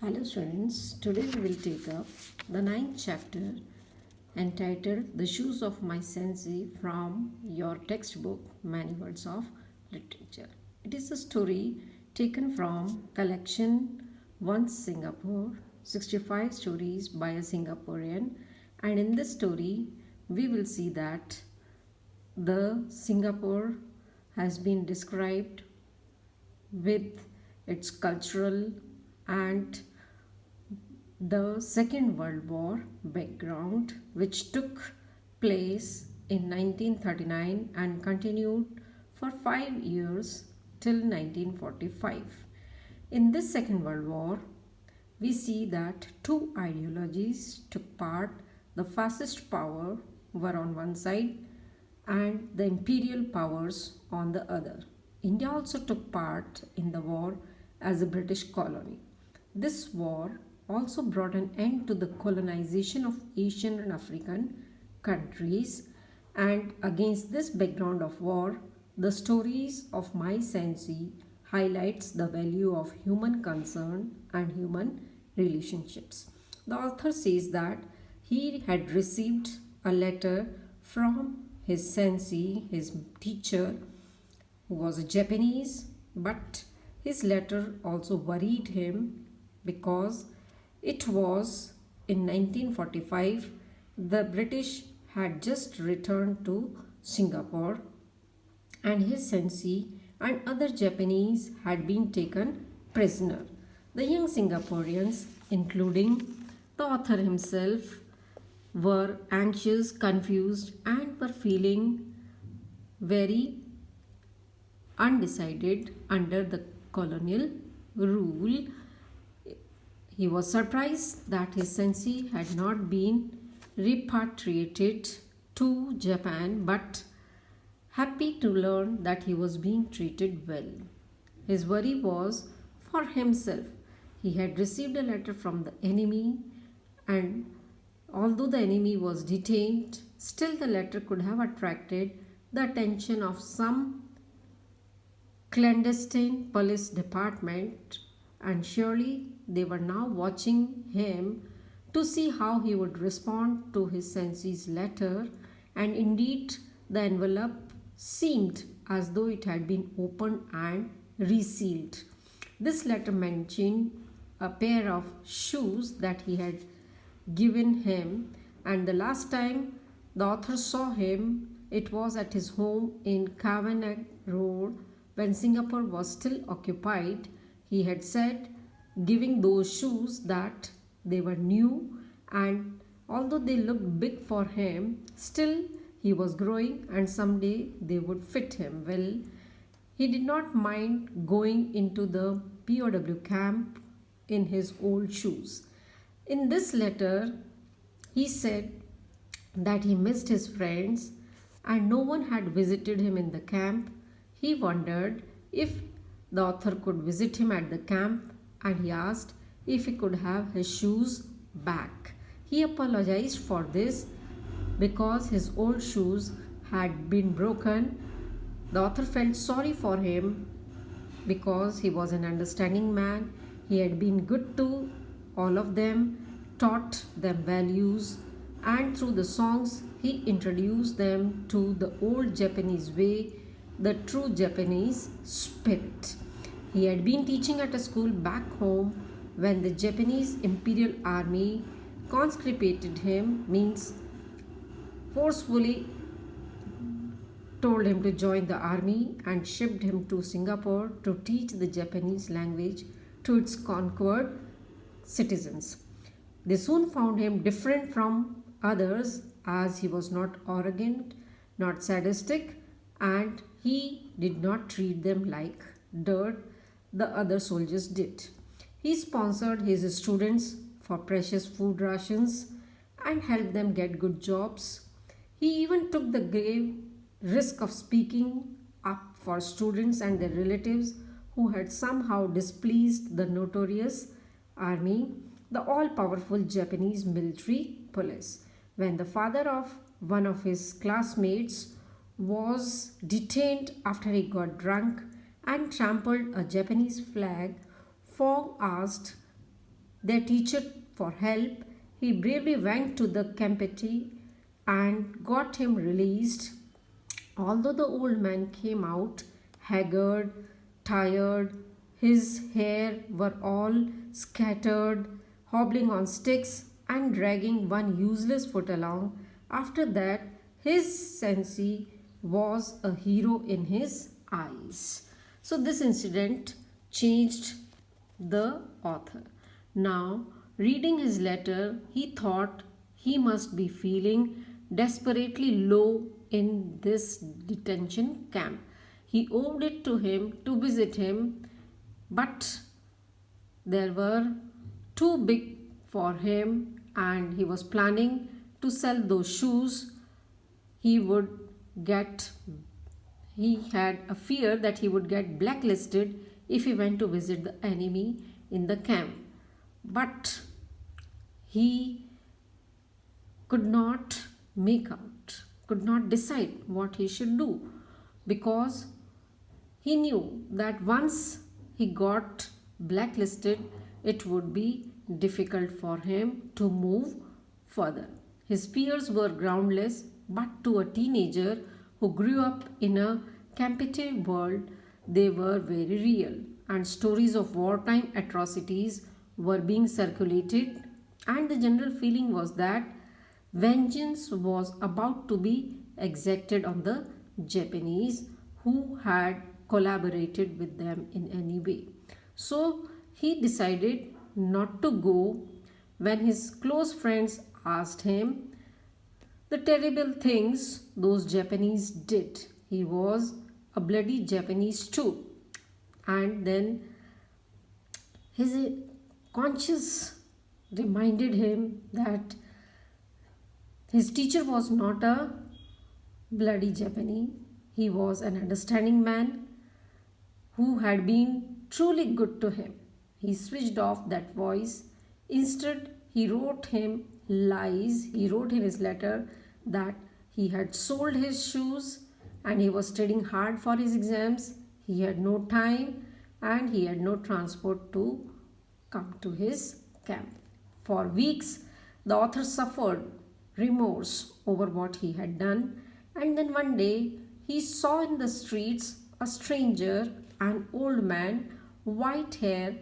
Hello students, today we will take up the ninth chapter entitled The Shoes of My Sensei from your textbook Many Words of Literature. It is a story taken from collection Once Singapore, 65 stories by a Singaporean, and in this story we will see that the Singapore has been described with its cultural and the Second World War background, which took place in 1939 and continued for 5 years till 1945. In this Second World War, we see that two ideologies took part. The fascist power were on one side and the imperial powers on the other. India also took part in the war as a British colony. This war also brought an end to the colonization of Asian and African countries, and against this background of war, the stories of my sensei highlights the value of human concern and human relationships. The author says that he had received a letter from his sensei, his teacher, who was a Japanese, but his letter also worried him because it was in 1945 the British had just returned to Singapore and his sensei and other Japanese had been taken prisoner. The young Singaporeans, including the author himself, were anxious, confused, and were feeling very undecided under the colonial rule. He was surprised that his sensei had not been repatriated to Japan, but happy to learn that he was being treated well. His worry was for himself. He had received a letter from the enemy, and although the enemy was detained, still the letter could have attracted the attention of some clandestine police department, and surely they were now watching him to see how he would respond to his sensei's letter, and indeed the envelope seemed as though it had been opened and resealed. This letter mentioned a pair of shoes that he had given him, and the last time the author saw him, it was at his home in Kavanagh Road when Singapore was still occupied. He had said, giving those shoes, that they were new, and although they looked big for him, still he was growing and someday they would fit him well. He did not mind going into the POW camp in his old shoes. In this letter, he said that he missed his friends and no one had visited him in the camp. He wondered if the author could visit him at the camp, and he asked if he could have his shoes back. He apologized for this because his old shoes had been broken. The author felt sorry for him because he was an understanding man. He had been good to all of them, taught them values, and through the songs he introduced them to the old Japanese way, the true Japanese spirit. He had been teaching at a school back home when the Japanese Imperial Army conscripted him, means forcefully told him to join the army, and shipped him to Singapore to teach the Japanese language to its conquered citizens. They soon found him different from others, as he was not arrogant, not sadistic, and he did not treat them like dirt the other soldiers did. He sponsored his students for precious food rations and helped them get good jobs. He even took the grave risk of speaking up for students and their relatives who had somehow displeased the notorious army, the all-powerful Japanese military police. When the father of one of his classmates was detained after he got drunk and trampled a Japanese flag, Fogg asked their teacher for help, he bravely went to the Campeti and got him released. Although the old man came out haggard, tired, his hair were all scattered, hobbling on sticks and dragging one useless foot along. After that, his sensei was a hero in his eyes. So, this incident changed the author. Now, reading his letter, he thought he must be feeling desperately low in this detention camp. He owed it to him to visit him, but there were too big for him and he was planning to sell those shoes. He would get he had a fear that he would get blacklisted if he went to visit the enemy in the camp. But he could not make out, could not decide what he should do, because he knew that once he got blacklisted, it would be difficult for him to move further. His fears were groundless, but to a teenager who grew up in a competitive world, they were very real. And stories of wartime atrocities were being circulated, and the general feeling was that vengeance was about to be exacted on the Japanese who had collaborated with them in any way. So he decided not to go when his close friends asked him the terrible things those Japanese did. He was a bloody Japanese too. And then his conscience reminded him that his teacher was not a bloody Japanese. He was an understanding man who had been truly good to him. He switched off that voice. Instead, he wrote him lies. He wrote in his letter that he had sold his shoes and he was studying hard for his exams. He had no time and he had no transport to come to his camp. For weeks, the author suffered remorse over what he had done, and then one day he saw in the streets a stranger, an old man, white hair,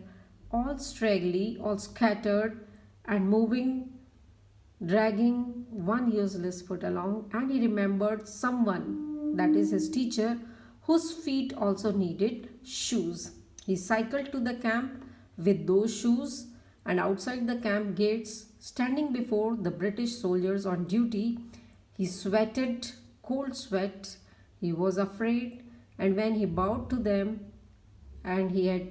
all straggly, all scattered, and moving, dragging one useless foot along, and he remembered someone, that is his teacher, whose feet also needed shoes. He cycled to the camp with those shoes, and outside the camp gates, standing before the British soldiers on duty, he sweated cold sweat. He was afraid, and when he bowed to them and he had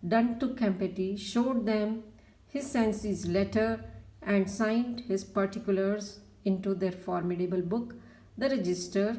done to Campeti, showed them his sensei's letter and signed his particulars into their formidable book, the register.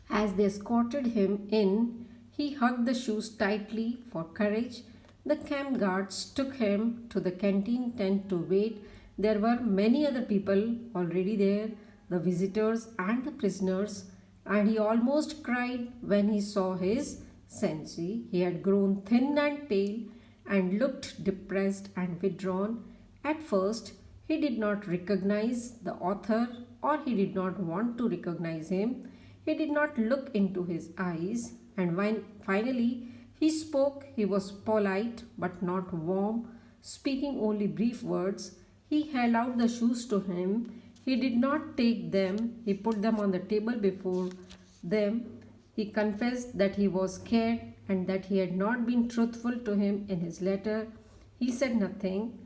As they escorted him in, he hugged the shoes tightly for courage. The camp guards took him to the canteen tent to wait. There were many other people already there, the visitors and the prisoners, and he almost cried when he saw his sensei. He had grown thin and pale and looked depressed and withdrawn. At first, he did not recognize the author, or he did not want to recognize him. He did not look into his eyes, and when finally he spoke, he was polite but not warm, speaking only brief words. He held out the shoes to him. He did not take them. He put them on the table before them. He confessed that he was scared and that he had not been truthful to him in his letter. He said nothing.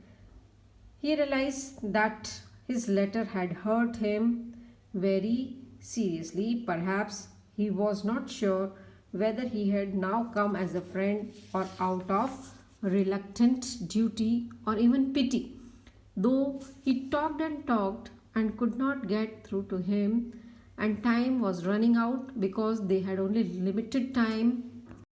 He realized that his letter had hurt him very seriously. Perhaps he was not sure whether he had now come as a friend or out of reluctant duty or even pity. Though he talked and could not get through to him, and time was running out because they had only limited time,